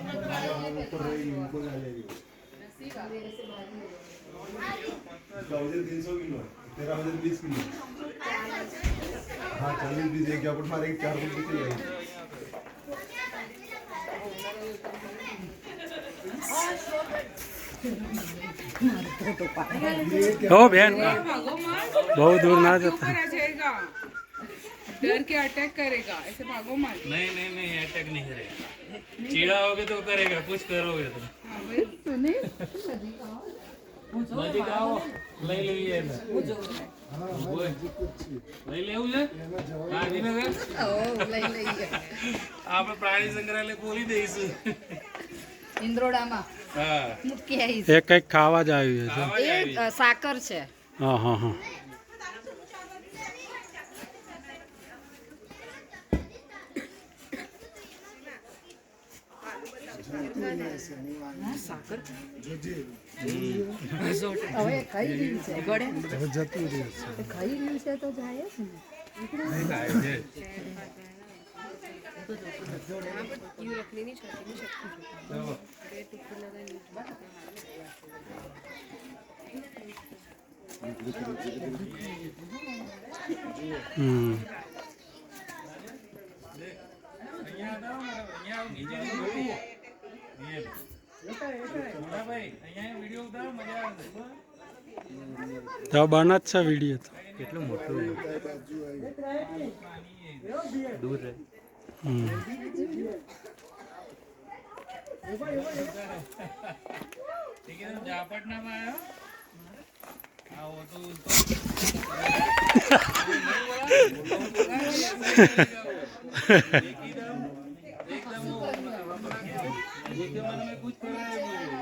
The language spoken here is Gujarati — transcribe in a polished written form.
ऊपर रहेगी उनको आ जाएगी 1300 किलो 1320 किलो हाँ 40-20 एक जापट मारे 4 फुट की जाएगी ओ बहन बहुत दूर ना जाता डर के अटैक करेगा ऐसे भागो मत। नहीं नहीं नहीं अटैक नहीं करेगा चिढ़ाओगे तो करेगा कुछ करोगे तो નજીક આવો લઈ લેવી એને લઈ લેવું છે ગાંધીનગર આપણે પ્રાણી સંગ્રહાલય ખોલી દઈશું ઇન્દ્રોડામાં હા મૂકી આવીશ એ કંઈક ખાવા જ આવ્યું છે આવા જ આવી. એ સાકર છે હા હા હા હવે ખાઈ રહ્યું છે ગળે जतू रहे ખાઈ રહ્યું છે તો જાય જ ને વિડીયો ઉતારો મજા આવે તો બન જ છે વિડીયો તો કેટલું મોટું દૂર રહે ठीक है जापटना में आयो आओ तो एकदम कुछ कर रहा है